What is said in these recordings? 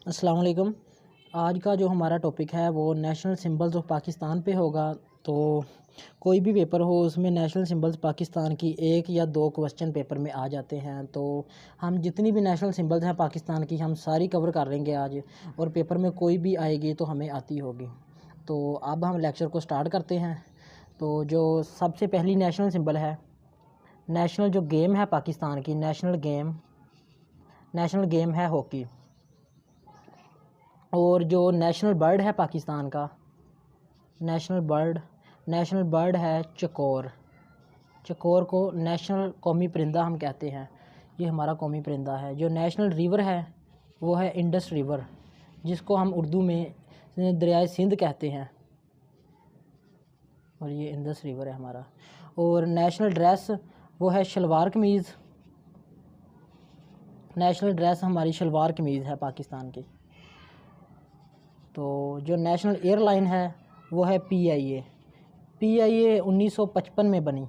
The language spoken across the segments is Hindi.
अस्सलाम वालेकुम। आज का जो हमारा टॉपिक है वो नेशनल सिंबल्स ऑफ पाकिस्तान पे होगा। तो कोई भी पेपर हो उसमें नेशनल सिंबल्स पाकिस्तान की एक या दो क्वेश्चन पेपर में आ जाते हैं। तो हम जितनी भी नेशनल सिंबल्स हैं पाकिस्तान की हम सारी कवर कर लेंगे आज, और पेपर में कोई भी आएगी तो हमें आती होगी। तो अब हम लेक्चर को स्टार्ट करते हैं। तो जो सबसे पहली नेशनल सिंबल है, नेशनल जो गेम है पाकिस्तान की, नेशनल गेम है हॉकी। और जो नेशनल बर्ड है पाकिस्तान का, नेशनल बर्ड है चकोर। चकोर को नेशनल कौमी परिंदा हम कहते हैं, ये हमारा कौमी परिंदा है। जो नेशनल रिवर है वो है इंडस रिवर, जिसको हम उर्दू में दरियाए सिंध कहते हैं, और ये इंडस रिवर है हमारा। और नेशनल ड्रेस वो है शलवार कमीज़। नेशनल ड्रेस हमारी शलवार कमीज़ है पाकिस्तान की। तो जो नेशनल एयरलाइन है वो है PIA। 1955 में बनी।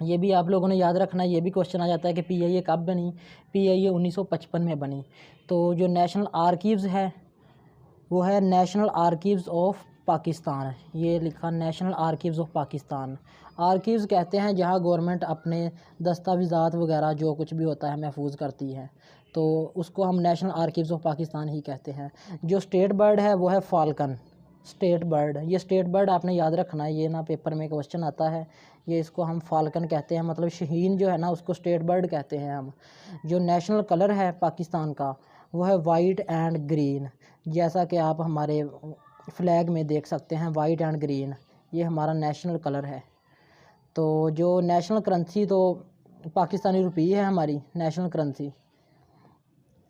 ये भी आप लोगों ने याद रखना, ये भी क्वेश्चन आ जाता है कि PIA कब बनी। PIA 1955 में बनी। तो जो नेशनल आर्कीव्स है वो है नेशनल आर्कीव्स ऑफ पाकिस्तान। ये लिखा नेशनल आर्कीव्स ऑफ पाकिस्तान। आर्कीव्स कहते हैं जहाँ गवर्नमेंट अपने दस्तावेज़ात वगैरह जो कुछ भी होता है महफूज करती है, तो उसको हम नेशनल आर्कीव्स ऑफ पाकिस्तान ही कहते हैं। जो स्टेट बर्ड है वो है फाल्कन। स्टेट बर्ड, ये स्टेट बर्ड आपने याद रखना है, ये ना पेपर में क्वेश्चन आता है। ये इसको हम फाल्कन कहते हैं, मतलब शहीन जो है ना उसको स्टेट बर्ड कहते हैं हम। जो नेशनल कलर है पाकिस्तान का वो है वाइट एंड ग्रीन, जैसा कि आप हमारे फ्लैग में देख सकते हैं, वाइट एंड ग्रीन ये हमारा नेशनल कलर है। तो जो नेशनल करेंसी तो पाकिस्तानी रुपये है हमारी नेशनल करेंसी।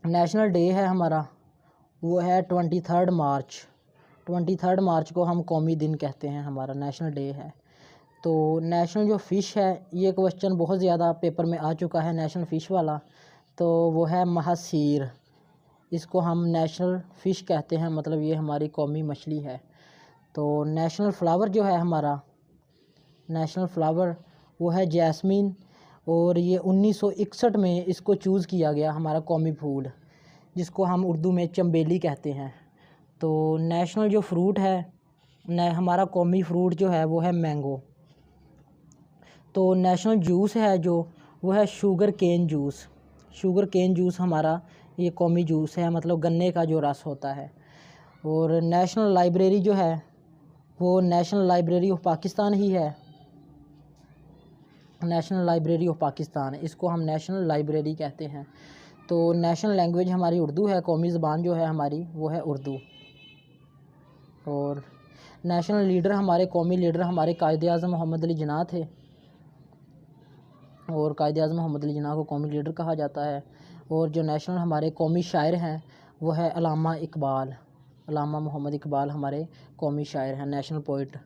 नेशनल डे है हमारा वो है 23 मार्च। 23 मार्च को हम कौमी दिन कहते हैं, हमारा नेशनल डे है। तो नेशनल जो फ़िश है, ये क्वेश्चन बहुत ज़्यादा पेपर में आ चुका है नेशनल फ़िश वाला, तो वो है महासीर। इसको हम नेशनल फ़िश कहते हैं, मतलब ये हमारी कौमी मछली है। तो नेशनल फ्लावर जो है हमारा, नेशनल फ्लावर वो है जैस्मीन, और ये 1961 में इसको चूज़ किया गया हमारा कौमी फूल, जिसको हम उर्दू में चंबेली कहते हैं। तो नेशनल जो फ्रूट है हमारा कौमी फ्रूट जो है वो है मैंगो। तो नेशनल जूस है जो वो है sugar cane juice. Sugar cane juice हमारा ये कौमी जूस है, मतलब गन्ने का जो रस होता है। और नेशनल लाइब्रेरी जो है वो नेशनल लाइब्रेरी ऑफ पाकिस्तान ही है, नेशनल लाइब्रेरी ऑफ पाकिस्तान, इसको हम नेशनल लाइब्रेरी कहते हैं। तो नेशनल लैंग्वेज हमारी उर्दू है, कौमी ज़बान जो है हमारी वो है उर्दू। और नेशनल लीडर हमारे, कौमी लीडर हमारे कायद आज़म मोहम्मद अली जिन्ना थे, और कायद आज़म मोहम्मद अली जिन्ना को कौमी लीडर कहा जाता है। और जो नेशनल हमारे कौमी शायर हैं वो है अल्लामा इकबाल। अल्लामा मोहम्मद इकबाल हमारे कौमी शायर हैं, नेशनल पोइट।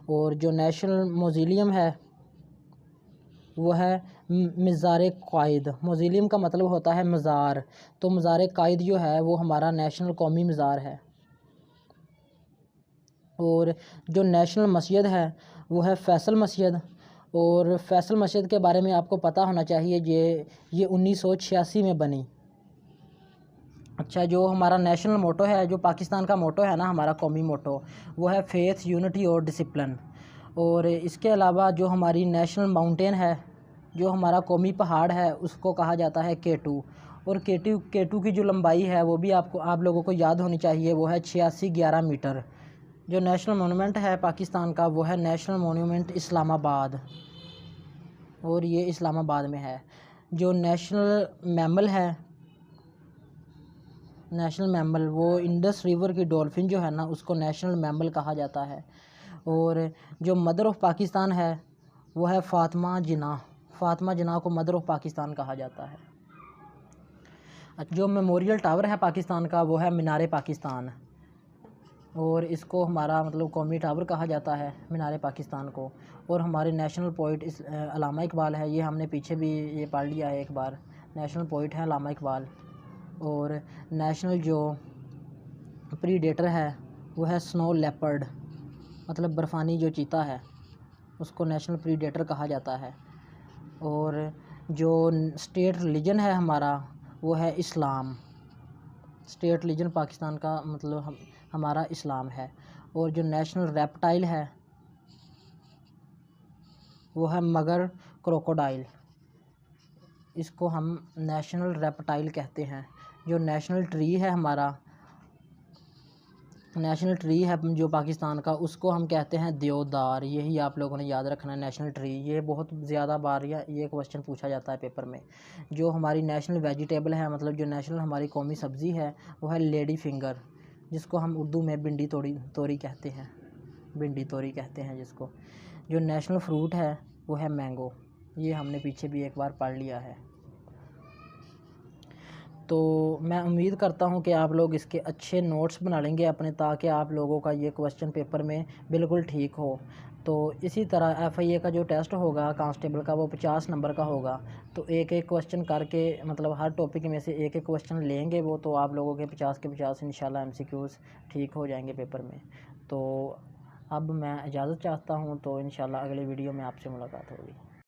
और जो नेशनल मौज़ीलियम है वो है मज़ार कायद। मौज़ीलियम का मतलब होता है मज़ार, तो मज़ार कायद जो है वो हमारा नेशनल कौमी मज़ार है। और जो नेशनल मस्जिद है वो है फ़ैसल मस्जिद। और फ़ैसल मस्जिद के बारे में आपको पता होना चाहिए, ये 1986 में बनी। अच्छा, जो हमारा नेशनल मोटो है, जो पाकिस्तान का मोटो है ना, हमारा कौमी मोटो, वो है फेथ, यूनिटी और डिसिप्लिन। और इसके अलावा जो हमारी नेशनल माउंटेन है, जो हमारा कौमी पहाड़ है, उसको कहा जाता है K2। और K2 की जो लंबाई है वो भी आप लोगों को याद होनी चाहिए, वो है 8611 मीटर। जो नेशनल मोनूमेंट है पाकिस्तान का वो है नेशनल मोनूमेंट इस्लामाबाद, और ये इस्लामाबाद में है। जो नेशनल मैमल है, नेशनल मैमल वो इंडस रिवर की डॉल्फिन जो है ना उसको नेशनल मैमल कहा जाता है। और जो मदर ऑफ़ पाकिस्तान है वो है फ़ातिमा जिन्ना। फ़ातिमा जिन्ना को मदर ऑफ़ पाकिस्तान कहा जाता है। जो मेमोरियल टावर है पाकिस्तान का वो है मीनार पाकिस्तान, और इसको हमारा मतलब कौमी टावर कहा जाता है, मीनार पाकिस्तान को। और हमारे नेशनल पोइट अल्लामा इकबाल है, ये हमने पीछे भी ये पढ़ लिया है एक बार, नेशनल पोइट है अल्लामा इकबाल। और नेशनल जो प्रीडेटर है वो है स्नो लेपर्ड, मतलब बर्फ़ानी जो चीता है उसको नेशनल प्रीडेटर कहा जाता है। और जो स्टेट रिलीजन है हमारा वो है इस्लाम। स्टेट रिलीजन पाकिस्तान का मतलब हमारा इस्लाम है। और जो नेशनल रेप्टाइल है वो है मगर क्रोकोडाइल, इसको हम नेशनल रेप्टाइल कहते हैं। जो नेशनल ट्री है हमारा, नेशनल ट्री है जो पाकिस्तान का, उसको हम कहते हैं देवदार। यही आप लोगों ने याद रखना है, नेशनल ट्री। ये बहुत ज़्यादा बार ये क्वेश्चन पूछा जाता है पेपर में। जो हमारी नेशनल वेजिटेबल है, मतलब जो नेशनल हमारी कौमी सब्ज़ी है, वो है लेडी फिंगर, जिसको हम उर्दू में भिंडी तोरी कहते हैं, भिंडी तोरी कहते हैं जिसको। जो नेशनल फ्रूट है वो है मैंगो। ये हमने पीछे भी एक बार पढ़ लिया है। तो मैं उम्मीद करता हूँ कि आप लोग इसके अच्छे नोट्स बना लेंगे अपने, ताकि आप लोगों का ये क्वेश्चन पेपर में बिल्कुल ठीक हो। तो इसी तरह FIA का जो टेस्ट होगा कांस्टेबल का, वो 50 नंबर का होगा। तो एक एक क्वेश्चन करके, मतलब हर टॉपिक में से एक एक क्वेश्चन लेंगे वो, तो आप लोगों के 50 के 50 इंशाल्लाह MCQs ठीक हो जाएंगे पेपर में। तो अब मैं इजाज़त चाहता हूँ, तो इंशाल्लाह अगले वीडियो में आपसे मुलाकात होगी।